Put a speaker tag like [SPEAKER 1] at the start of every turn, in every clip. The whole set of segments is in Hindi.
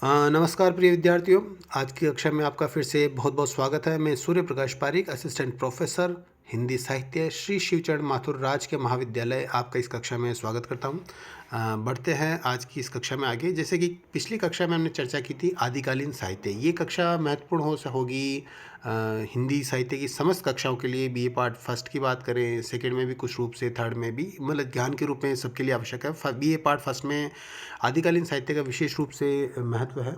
[SPEAKER 1] नमस्कार प्रिय विद्यार्थियों। आज की कक्षा में आपका फिर से बहुत बहुत स्वागत है। मैं सूर्य प्रकाश पारिक, असिस्टेंट प्रोफेसर हिंदी साहित्य, श्री शिवचरण माथुर राजकीय महाविद्यालय, आपका इस कक्षा में स्वागत करता हूं। बढ़ते हैं आज की इस कक्षा में आगे। जैसे कि पिछली कक्षा में हमने चर्चा की थी आदिकालीन साहित्य। ये कक्षा महत्वपूर्ण होगी हिंदी साहित्य की समस्त कक्षाओं के लिए। बीए पार्ट फर्स्ट की बात करें, सेकेंड में भी कुछ रूप से, थर्ड में भी, मतलब ज्ञान के रूप में सबके लिए आवश्यक है। बीए पार्ट फर्स्ट में आदिकालीन साहित्य का विशेष रूप से महत्व है,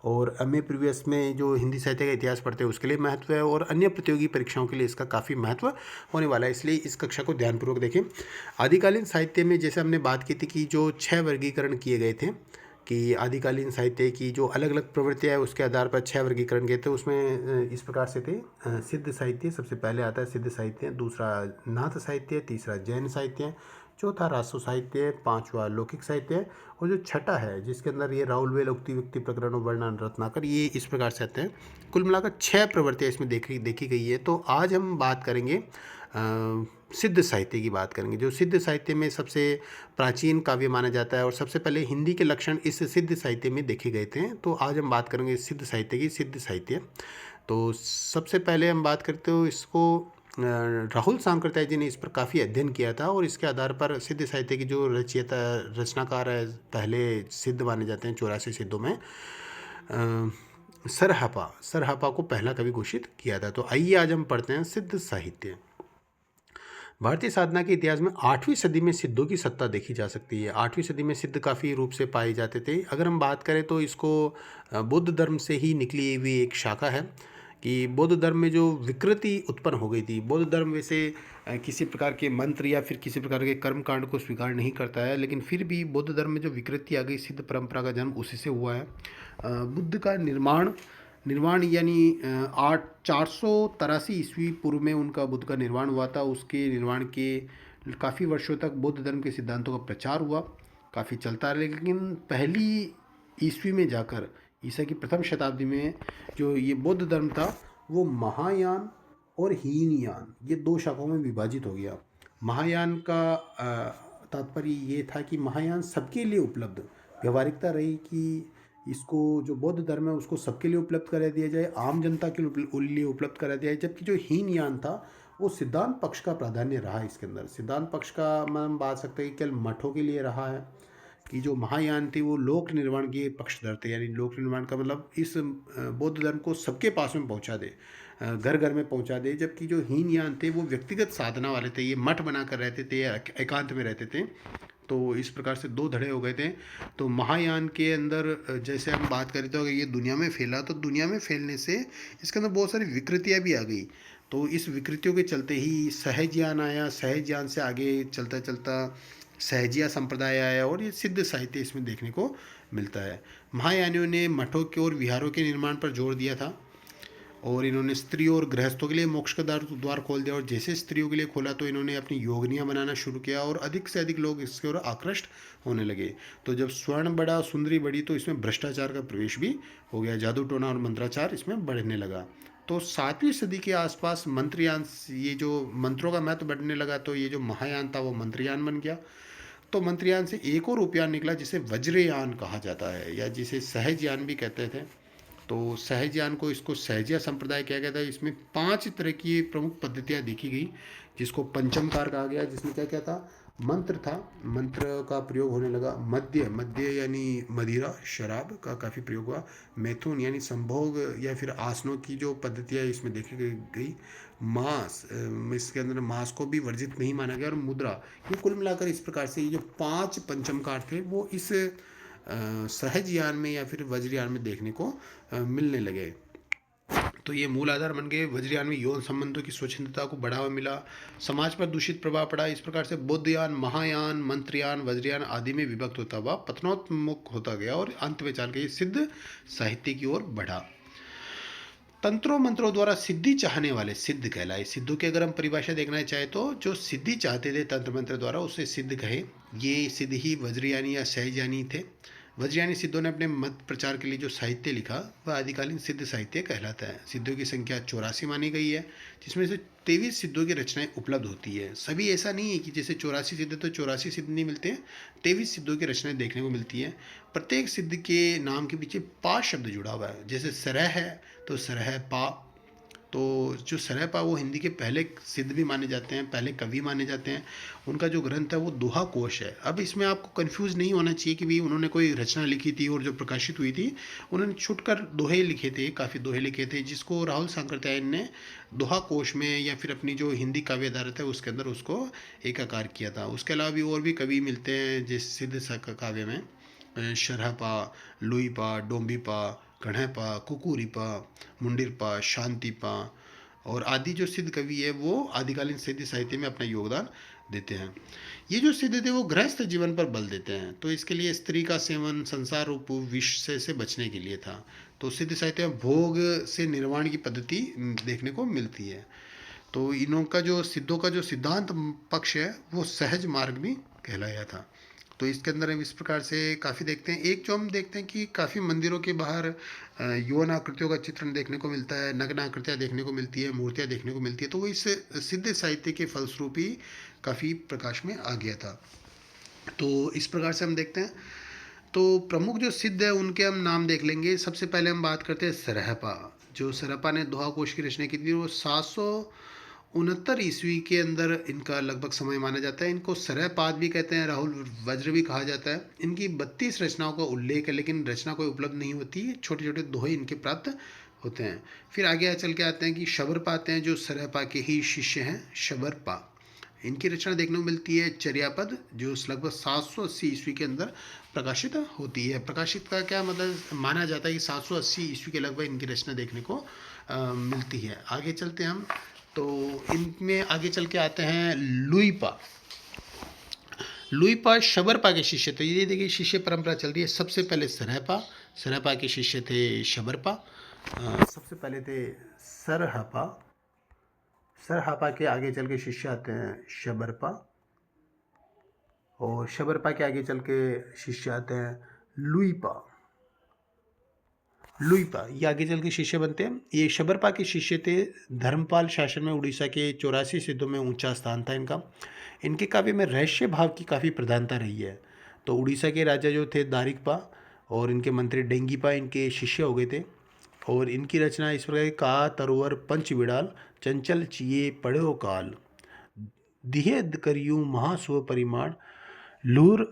[SPEAKER 1] और एमए प्रीवियस में जो हिंदी साहित्य का इतिहास पढ़ते हैं उसके लिए महत्व है, और अन्य प्रतियोगी परीक्षाओं के लिए इसका काफ़ी महत्व होने वाला है। इसलिए इस कक्षा को ध्यानपूर्वक देखें। आदिकालीन साहित्य में जैसे हमने बात की थी कि जो 6 वर्गीकरण किए गए थे, कि आदिकालीन साहित्य की जो अलग अलग प्रवृत्तियाँ है उसके आधार पर 6 वर्गीकरण किए थे। उसमें इस प्रकार से थे। सिद्ध साहित्य सबसे पहले आता है, सिद्ध साहित्य। दूसरा नाथ साहित्य। तीसरा जैन साहित्य। चौथा रासो साहित्य। पांचवा लौकिक साहित्य। और जो छठा है जिसके अंदर ये राउलवेल, उक्ति व्यक्ति, प्रकरण, वर्णन, रत्नाकर, ये इस प्रकार से आते हैं। कुल मिलाकर 6 प्रवृत्तियाँ इसमें देखी गई है। तो आज हम बात करेंगे सिद्ध साहित्य की बात करेंगे, जो सिद्ध साहित्य में सबसे प्राचीन काव्य माना जाता है, और सबसे पहले हिंदी के लक्षण इस सिद्ध साहित्य में देखे गए थे। तो आज हम बात करेंगे सिद्ध साहित्य की। सिद्ध साहित्य तो सबसे पहले हम बात करते हो इसको, राहुल सांकृत्याय जी ने इस पर काफ़ी अध्ययन किया था, और इसके आधार पर सिद्ध साहित्य की जो रचनाकार है, पहले सिद्ध माने जाते हैं 84 सिद्धों में। सरहपा को पहला कवि घोषित किया था। तो आइए आज हम पढ़ते हैं सिद्ध साहित्य। भारतीय साधना के इतिहास में 8वीं सदी में सिद्धों की सत्ता देखी जा सकती है। 8वीं सदी में सिद्ध काफ़ी रूप से पाए जाते थे। अगर हम बात करें तो इसको बौद्ध धर्म से ही निकली हुई एक शाखा है, कि बौद्ध धर्म में जो विकृति उत्पन्न हो गई थी। बौद्ध धर्म वैसे किसी प्रकार के मंत्र या फिर किसी प्रकार के कर्म कांड को स्वीकार नहीं करता है, लेकिन फिर भी बौद्ध धर्म में जो विकृति आ गई, सिद्ध परंपरा का जन्म उसी से हुआ है। बुद्ध का निर्वाण यानी 483 ईस्वी पूर्व में उनका बुद्ध का निर्वाण हुआ था। उसके निर्वाण के काफ़ी वर्षों तक बौद्ध धर्म के सिद्धांतों का प्रचार हुआ, काफ़ी चलता रहा। लेकिन पहली ईस्वी में जाकर, ईसा की प्रथम शताब्दी में, जो ये बौद्ध धर्म था वो महायान और हीनयान, ये दो शाखाओं में विभाजित हो गया। महायान का तात्पर्य ये था कि महायान सबके लिए उपलब्ध, व्यवहारिकता रही कि इसको जो बौद्ध धर्म है उसको सबके लिए उपलब्ध करा दिया जाए, आम जनता के लिए उपलब्ध करा दिया जाए। जबकि जो हीनयान था वो सिद्धांत पक्ष का प्राधान्य रहा। इसके अंदर सिद्धांत पक्ष का हम बात सकते हैं कि केवल मठों के लिए रहा है, कि जो महायान थे वो लोक निर्माण के पक्षधर थे। यानी लोक निर्माण का मतलब इस बौद्ध धर्म को सबके पास में पहुंचा दे, घर घर में पहुंचा दे। जबकि जो हीनयान थे वो व्यक्तिगत साधना वाले थे, ये मठ बनाकर रहते थे या एकांत में रहते थे। तो इस प्रकार से दो धड़े हो गए थे। तो महायान के अंदर जैसे हम बात करें तो अगर ये दुनिया में फैला, तो दुनिया में फैलने से इसके अंदर बहुत सारी विकृतियाँ भी आ गई। तो इस विकृतियों के चलते ही सहजयान आया। सहजयान से आगे चलता चलता सहजिया संप्रदाय आया, और ये सिद्ध साहित्य इसमें देखने को मिलता है। महायानियों ने मठों के और विहारों के निर्माण पर जोर दिया था, और इन्होंने स्त्रियों और गृहस्थों के लिए मोक्ष का द्वार खोल दिया। और जैसे स्त्रियों के लिए खोला तो इन्होंने अपनी योगनियाँ बनाना शुरू किया, और अधिक से अधिक लोग इसके ओर आकृष्ट होने लगे। तो जब स्वर्ण बढ़ा, सुंदरी बढ़ी, तो इसमें भ्रष्टाचार का प्रवेश भी हो गया। जादू टोना और मंत्राचार इसमें बढ़ने लगा। तो 7वीं सदी के आसपास मंत्रयान, ये जो मंत्रों का महत्व बढ़ने लगा, तो ये जो महायान था वो मंत्रयान बन गया। तो मंत्रयान से एक और उपयान निकला जिसे वज्रयान कहा जाता है, या जिसे सहजयान भी कहते थे। तो सहजयान को, इसको सहजिया संप्रदाय किया गया था। इसमें 5 तरह की प्रमुख पद्धतियाँ देखी गई, जिसको पंचमकार कहा गया। जिसमें क्या क्या था? मंत्र था, मंत्र का प्रयोग होने लगा। मद्य यानी मदिरा, शराब का काफ़ी प्रयोग हुआ। मैथुन यानी संभोग या फिर आसनों की जो पद्धतियाँ इसमें देखी गई। मांस, इसके अंदर मांस को भी वर्जित नहीं माना गया। और मुद्रा, ये कुल मिलाकर इस प्रकार से ये जो 5 पंचमकार थे वो इस सहजयान में या फिर वज्रयान में देखने को मिलने लगे। तो ये मूल आधार बन गए। वज्रयान में यौन संबंधों की स्वच्छंदता को बढ़ावा मिला, समाज पर दूषित प्रभाव पड़ा। इस प्रकार से बौद्धयान, महायान, मंत्रयान, वज्रयान आदि में विभक्त होता हुआ पतनोन्मुख होता गया, और अंत में चल के सिद्ध साहित्य की ओर बढ़ा। तंत्रों मंत्रों द्वारा सिद्धि चाहने वाले सिद्ध कहलाए। सिद्धों की अगर हम परिभाषा देखना चाहे तो जो सिद्धि चाहते थे तंत्र मंत्र द्वारा, उसे सिद्ध कहे। ये सिद्ध ही वज्रयानी या सहजयानी थे। वज्रयानी सिद्धों ने अपने मत प्रचार के लिए जो साहित्य लिखा वह आदिकालीन सिद्ध साहित्य कहलाता है। सिद्धों की संख्या 84 मानी गई है, जिसमें से 23 सिद्धों की रचनाएं उपलब्ध होती है। सभी ऐसा नहीं है कि जैसे 84 सिद्ध तो 84 सिद्ध नहीं मिलते हैं, 23 सिद्धों की रचनाएं देखने को मिलती है। प्रत्येक सिद्ध के नाम के पीछे पा शब्द जुड़ा हुआ है। जैसे सरह है तो सरह पा, तो जो सरहपा वो हिंदी के पहले सिद्ध भी माने जाते हैं, पहले कवि माने जाते हैं। उनका जो ग्रंथ है वो दोहा कोश है। अब इसमें आपको कंफ्यूज नहीं होना चाहिए कि भाई उन्होंने कोई रचना लिखी थी और जो प्रकाशित हुई थी, उन्होंने छुटकर दोहे लिखे थे, काफ़ी दोहे लिखे थे, जिसको राहुल सांकृत्यायन ने दोहा कोश में या फिर अपनी जो हिंदी काव्य आधारित है उसके अंदर उसको एकाकार किया था। उसके अलावा भी और भी कवि मिलते हैं जिस सिद्ध काव्य में शरहपा, लुईपा, डोंबीपा, कण्हपा, कुकुरीपा, मुंडिरपा, शांतिपा और आदि जो सिद्ध कवि है वो आदिकालीन सिद्ध साहित्य में अपना योगदान देते हैं। ये जो सिद्ध थे वो गृहस्थ जीवन पर बल देते हैं, तो इसके लिए स्त्री का सेवन संसार रूप विष से बचने के लिए था। तो सिद्ध साहित्य में भोग से निर्वाण की पद्धति देखने को मिलती है। तो इनों का जो सिद्धों का जो सिद्धांत पक्ष है वो सहज मार्ग भी कहलाया था। तो इसके अंदर हम इस प्रकार से काफ़ी देखते हैं। एक जो हम देखते हैं कि काफ़ी मंदिरों के बाहर यौन आकृतियों का चित्रण देखने को मिलता है, नग्न आकृतियाँ देखने को मिलती है, मूर्तियाँ देखने को मिलती है। तो वो इस सिद्ध साहित्य के फलस्वरूप ही काफ़ी प्रकाश में आ गया था। तो इस प्रकार से हम देखते हैं। तो प्रमुख जो सिद्ध है उनके हम नाम देख लेंगे। सबसे पहले हम बात करते हैं सरहपा। जो सरहपा ने दोहा कोश की रचना की थी वो 769 ईस्वी के अंदर इनका लगभग समय माना जाता है। इनको सरहपाद भी कहते हैं, राहुल वज्र भी कहा जाता है। इनकी 32 रचनाओं का उल्लेख है, लेकिन रचना कोई उपलब्ध नहीं होती, छोटे छोटे दोहे इनके प्राप्त होते हैं। फिर आगे चल के आते हैं कि शबरपा आते हैं, जो सरहपा के ही शिष्य हैं, शबरपा। इनकी रचना देखने को मिलती है चर्यापद, जो लगभग 780 ईस्वी के अंदर प्रकाशित होती है। प्रकाशित का क्या मतलब, माना जाता है कि 780 ईस्वी के लगभग इनकी रचना देखने को मिलती है। आगे चलते हैं हम, तो इनमें आगे चल के आते हैं लुईपा। लुईपा शबरपा के शिष्य थे। ये देखिए शिष्य परंपरा चल रही है। सबसे पहले सरहपा, सरहपा के शिष्य थे शबरपा, सबसे पहले थे सरहपा, सरहपा के आगे चल के शिष्य आते हैं शबरपा, और शबरपा के आगे चल के शिष्य आते हैं लुईपा। लुईपा ये आगे चल के शिष्य बनते हैं। ये शबरपा के शिष्य थे। धर्मपाल शासन में उड़ीसा के 84 सिद्धों में ऊंचा स्थान था इनका। इनके काव्य में रहस्य भाव की काफ़ी प्रधानता रही है। तो उड़ीसा के राजा जो थे दारिकपा और इनके मंत्री डेंगीपा इनके शिष्य हो गए थे। और इनकी रचना इस प्रकार का तरोवर पंच विड़ाल चंचल चिये पढ़ो काल दिहे करियू महासुव परिमाण लूर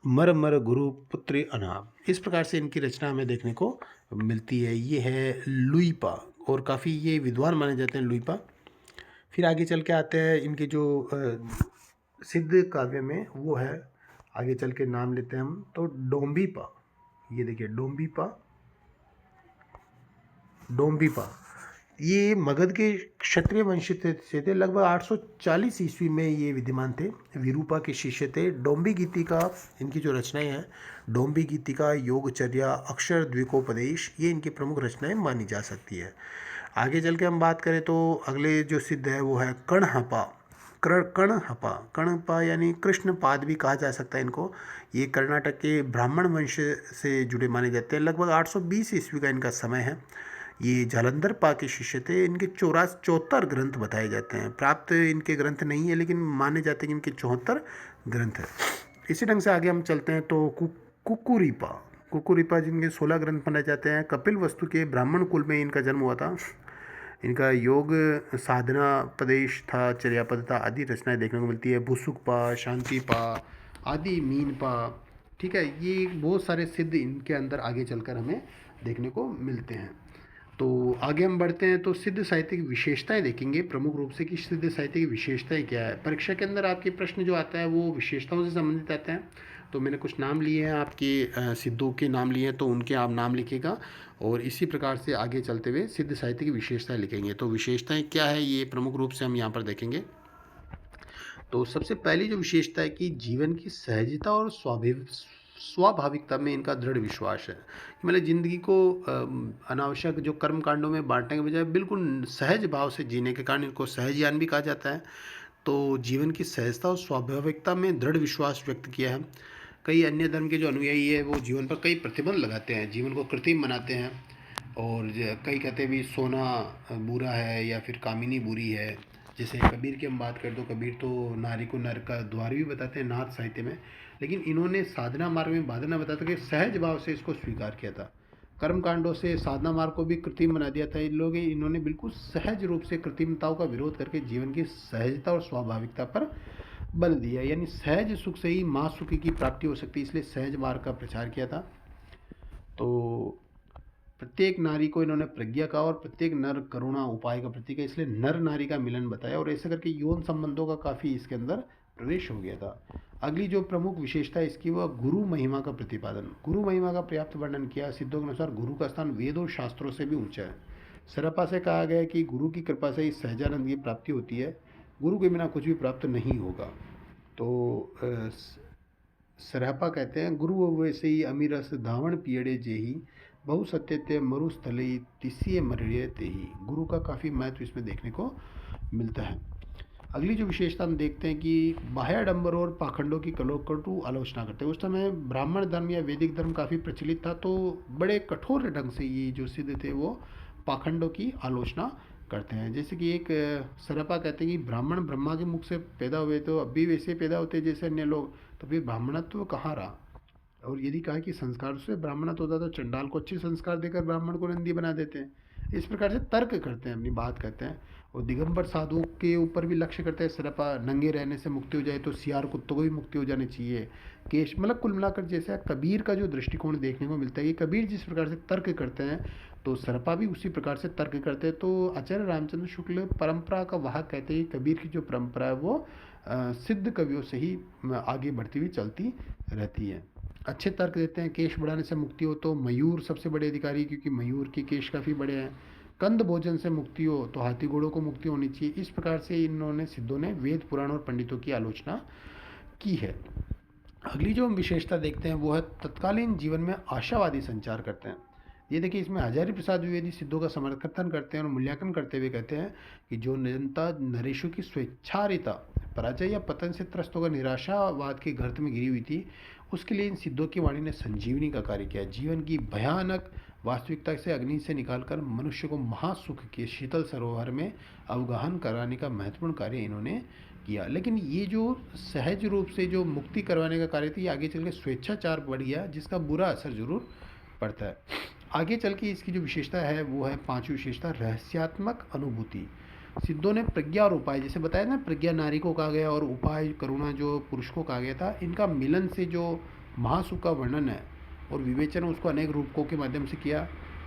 [SPEAKER 1] मर मर गुरु पुत्र अनाम। इस प्रकार से इनकी रचना हमें देखने को मिलती है। ये है लुईपा और काफ़ी ये विद्वान माने जाते हैं लुईपा। फिर आगे चल के आते हैं इनके जो सिद्ध काव्य में वो है, आगे चल के नाम लेते हैं हम, तो डोंबीपा। ये देखिए डोंबीपा, डोंबीपा ये मगध के क्षत्रिय वंश से थे। लगभग 840 ईस्वी में ये विद्यमान थे। विरूपा के शिष्य थे। डोंबी गीतिका इनकी जो रचनाएं हैं, डोंबी गीतिका, योगचर्या, अक्षर द्विकोपदेश, ये इनकी प्रमुख रचनाएं मानी जा सकती है। आगे चल के हम बात करें तो अगले जो सिद्ध है वो है कण्हपा। कण्हपा, कण्हपा यानी कृष्णपाद भी कहा जा सकता है इनको। ये कर्नाटक के ब्राह्मण वंश से जुड़े माने जाते हैं। लगभग 820 ईस्वी का इनका समय है। ये जालंधर पा के शिष्य थे। इनके 74 ग्रंथ बताए जाते हैं। प्राप्त इनके ग्रंथ नहीं है, लेकिन माने जाते हैं कि इनके 74 ग्रंथ है। इसी ढंग से आगे हम चलते हैं तो कुकुरीपा। कुकुरीपा जिनके 16 ग्रंथ माने जाते हैं। कपिल वस्तु के ब्राह्मण कुल में इनका जन्म हुआ था। इनका योग साधना प्रदेश था, चर्यापद था, आदि रचनाएं देखने को मिलती है। भुसुकपा, शांतिपा, आदि मीनपा, ठीक है। ये बहुत सारे सिद्ध इनके अंदर आगे चलकर हमें देखने को मिलते हैं। तो आगे हम बढ़ते हैं तो सिद्ध साहित्य की विशेषताएं देखेंगे प्रमुख रूप से कि सिद्ध साहित्य की विशेषताएं क्या है। परीक्षा के अंदर आपके प्रश्न जो आता है वो विशेषताओं से संबंधित आते हैं। तो मैंने कुछ नाम लिए हैं आपके सिद्धों के नाम लिए हैं, तो उनके आप नाम लिखिएगा और इसी प्रकार से आगे चलते हुए सिद्ध साहित्य की विशेषताएं लिखेंगे। तो विशेषताएं क्या है ये प्रमुख रूप से हम यहाँ पर देखेंगे। तो सबसे पहली जो विशेषता है कि जीवन की सहजता और स्वाभाविकता में इनका दृढ़ विश्वास है। मतलब ज़िंदगी को अनावश्यक जो कर्म कांडों में बांटने के बजाय बिल्कुल सहज भाव से जीने के कारण इनको सहजयान भी कहा जाता है। तो जीवन की सहजता और स्वाभाविकता में दृढ़ विश्वास व्यक्त किया है। कई अन्य धर्म के जो अनुयायी है वो जीवन पर कई प्रतिबंध लगाते हैं, जीवन को कृत्रिम बनाते हैं। और कई कहते भी सोना बुरा है या फिर कामिनी बुरी है। जैसे कबीर की हम बात करें तो कबीर तो नारी को नर का द्वार भी बताते हैं नाथ साहित्य में। लेकिन इन्होंने साधना मार्ग में बाधा न बताते कि सहज भाव से इसको स्वीकार किया था। कर्म कांडों से साधना मार्ग को भी कृत्रिम बना दिया था इन लोग। इन्होंने बिल्कुल सहज रूप से कृत्रिमताओं का विरोध करके जीवन की सहजता और स्वाभाविकता पर बल दिया। यानी सहज सुख से ही माँ सुखी की प्राप्ति हो सकती है, इसलिए सहज मार्ग का प्रचार किया था। तो प्रत्येक नारी को इन्होंने प्रज्ञा का और प्रत्येक नर करुणा उपाय का प्रतीक है, इसलिए नर नारी का मिलन बताया। और ऐसे करके यौन संबंधों का काफ़ी इसके अंदर प्रवेश हो गया था। अगली जो प्रमुख विशेषता इसकी वह गुरु महिमा का प्रतिपादन। गुरु महिमा का पर्याप्त वर्णन किया। सिद्धों के अनुसार गुरु का स्थान वेद और शास्त्रों से भी ऊंचा है। सरपा से कहा गया कि गुरु की कृपा से ही सहजानंद की प्राप्ति होती है, गुरु के बिना कुछ भी प्राप्त नहीं होगा। तो सरहपा कहते हैं गुरु वैसे ही अमीरस धावण पियड़े जेही बहु सत्यत्य मरुस्थले तिसिये मरड़े तेही। गुरु का काफ़ी महत्व इसमें देखने को मिलता है। अगली जो विशेषता हम देखते हैं कि बाह्याडंबर और पाखंडों की कटु आलोचना करते हैं। उस समय ब्राह्मण धर्म या वैदिक धर्म काफ़ी प्रचलित था, तो बड़े कठोर ढंग से ये जो सिद्ध थे वो पाखंडों की आलोचना करते हैं। जैसे कि एक सरपा कहते हैं कि ब्राह्मण ब्रह्मा के मुख से पैदा हुए, तो अब भी वैसे पैदा होते जैसे अन्य लोग, तो फिर ब्राह्मणत्व कहाँ रहा। और यदि कहा कि संस्कार से ब्राह्मणत्व होता तो चंडाल को अच्छे संस्कार देकर ब्राह्मण को नंदी बना देते हैं। इस प्रकार से तर्क करते हैं, अपनी बात करते हैं। और दिगंबर साधु के ऊपर भी लक्ष्य करते हैं सिरपा। नंगे रहने से मुक्ति हो जाए तो सियार कुत्तों को भी मुक्ति हो जानी चाहिए। केश मतलब कुल मिलाकर जैसे कबीर का जो दृष्टिकोण देखने को मिलता है कि कबीर जिस प्रकार से तर्क करते हैं तो सरपा भी उसी प्रकार से तर्क करते हैं। तो आचार्य रामचंद्र शुक्ल परंपरा का वाहक कहते हैं कि कबीर की जो परंपरा है वो सिद्ध कवियों से ही आगे बढ़ती हुई चलती रहती है। अच्छे तर्क देते हैं। केश बढ़ाने से मुक्ति हो तो मयूर सबसे बड़े अधिकारी, क्योंकि मयूर के केश काफ़ी बड़े हैं। कंद भोजन से मुक्ति हो तो हाथी घोड़ों को मुक्ति होनी चाहिए। इस प्रकार से इन्होंने सिद्धों ने वेद पुराण और पंडितों की आलोचना की है। अगली जो हम विशेषता देखते हैं वो है तत्कालीन जीवन में आशावादी संचार करते हैं। ये देखिए इसमें हजारी प्रसाद द्विवेदी सिद्धों का समर्थन करते हैं और मूल्यांकन करते हुए कहते हैं कि जो जनता नरेशों की स्वेच्छारिता पराजय या पतन से त्रस्त होकर निराशावाद के गर्त में गिरी हुई थी, उसके लिए इन सिद्धों की वाणी ने संजीवनी का कार्य किया। जीवन की भयानक वास्तविकता से अग्नि से निकालकर मनुष्य को महासुख के शीतल सरोवर में अवगाहन कराने का महत्वपूर्ण कार्य इन्होंने किया। लेकिन ये जो सहज रूप से जो मुक्ति करवाने का कार्य था, ये आगे चल के स्वेच्छाचार बढ़ गया, जिसका बुरा असर जरूर पड़ता है। आगे चल के इसकी जो विशेषता है वो है पांचवी विशेषता रहस्यात्मक अनुभूति। सिद्धों ने प्रज्ञा और उपाय, जैसे बताया ना, प्रज्ञा नारी को कहा गया और उपाय करुणा जो पुरुष को कहा गया था, इनका मिलन से जो महासुख का वर्णन है और विवेचन उसको अनेक रूपकों के माध्यम से किया।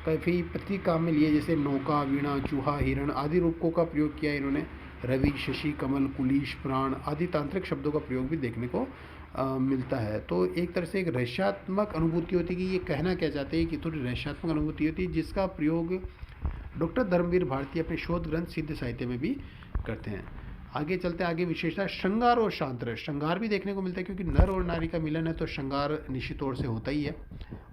[SPEAKER 1] काफ़ी प्रतीक काम में लिए, जैसे नौका, वीणा, चूहा, हिरण आदि रूपकों का प्रयोग किया इन्होंने। रवि, शशि, कमल, कुलीश, प्राण आदि तांत्रिक शब्दों का प्रयोग भी देखने को मिलता है। तो एक तरह से एक रहस्यात्मक अनुभूति होती है कि ये कहना क्या चाहते हैं, कि थोड़ी रहस्यात्मक अनुभूति होती है, जिसका प्रयोग डॉक्टर धर्मवीर भारती अपने शोध ग्रंथ सिद्ध साहित्य में भी करते हैं। आगे चलते हैं। आगे विशेषता श्रृंगार और शांत रस। श्रृंगार भी देखने को मिलता है, क्योंकि नर और नारी का मिलन है तो श्रृंगार निश्चित तौर से होता ही है।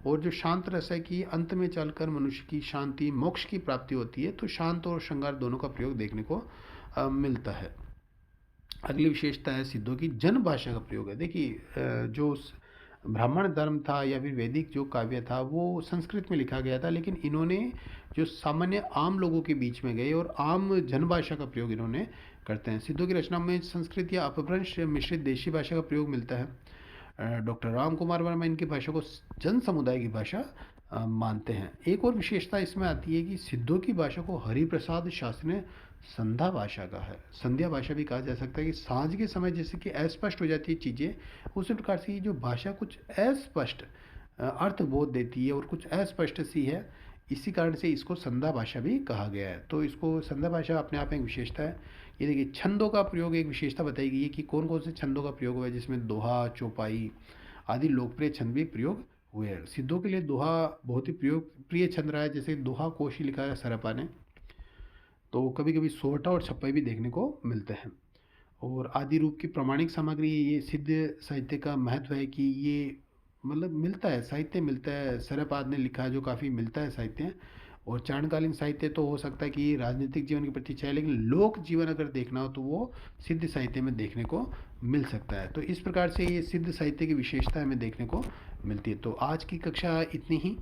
[SPEAKER 1] और जो शांत रस है कि अंत में चलकर मनुष्य की शांति मोक्ष की प्राप्ति होती है, तो शांत और श्रृंगार दोनों का प्रयोग देखने को मिलता है। अगली विशेषता है सिद्धों की जन भाषा का प्रयोग है। देखिए जो ब्राह्मण धर्म था या फिर वैदिक जो काव्य था वो संस्कृत में लिखा गया था, लेकिन इन्होंने जो सामान्य आम लोगों के बीच में गए और आम जन भाषा का प्रयोग इन्होंने करते हैं। सिद्धों की रचना में संस्कृत या अपभ्रंश मिश्रित देशी भाषा का प्रयोग मिलता है। डॉक्टर राम कुमार वर्मा इनकी भाषा को जन समुदाय की भाषा मानते हैं। एक और विशेषता इसमें आती है कि सिद्धों की भाषा को हरिप्रसाद शास्त्री ने संध्या भाषा का है। संध्या भाषा भी कहा जा सकता है कि सांझ के समय जैसे कि अस्पष्ट हो जाती है चीज़ें, उसी प्रकार से ये जो भाषा कुछ अस्पष्ट अर्थबोध देती है और कुछ अस्पष्ट सी है, इसी कारण से इसको संध्या भाषा भी कहा गया है। तो इसको संध्या भाषा अपने आप में एक विशेषता है। ये देखिए छंदों का प्रयोग एक विशेषता बताई गई है कि कौन कौन से छंदों का प्रयोग हुआ है, जिसमें दोहा, चौपाई आदि लोकप्रिय छंद भी प्रयोग हुए हैं। सिद्धों के लिए दोहा बहुत ही प्रिय छंद रहा है। जैसे दोहा कोश ही लिखा है सरपा ने, तो कभी कभी सोहटा और छप्पई भी देखने को मिलते हैं। और आदि रूप की प्रमाणिक सामग्री, ये सिद्ध साहित्य का महत्व है कि ये मतलब मिलता है, साहित्य मिलता है। सरपाद ने लिखा है जो काफ़ी मिलता है साहित्य। और चारणकालीन साहित्य तो हो सकता है कि राजनीतिक जीवन के प्रति चाहे, लेकिन लोक जीवन अगर देखना हो तो वो सिद्ध साहित्य में देखने को मिल सकता है। तो इस प्रकार से ये सिद्ध साहित्य की विशेषता हमें देखने को मिलती है। तो आज की कक्षा इतनी ही।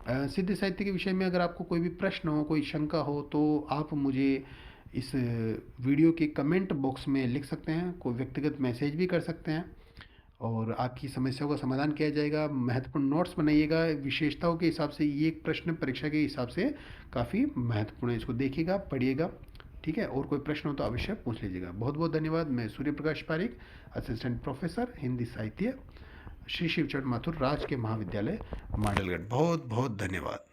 [SPEAKER 1] सिद्ध साहित्य के विषय में अगर आपको कोई भी प्रश्न हो, कोई शंका हो, तो आप मुझे इस वीडियो के कमेंट बॉक्स में लिख सकते हैं, कोई व्यक्तिगत मैसेज भी कर सकते हैं और आपकी समस्याओं का समाधान किया जाएगा। महत्वपूर्ण नोट्स बनाइएगा, विशेषताओं के हिसाब से ये एक प्रश्न परीक्षा के हिसाब से काफ़ी महत्वपूर्ण है, इसको देखिएगा, पढ़िएगा। ठीक है, और कोई प्रश्न हो तो अवश्य पूछ लीजिएगा। बहुत बहुत धन्यवाद। मैं सूर्य प्रकाश पारिक, असिस्टेंट प्रोफेसर हिंदी साहित्य, श्री शिवचरण माथुर राजकीय महाविद्यालय, मांडलगढ़। बहुत बहुत धन्यवाद।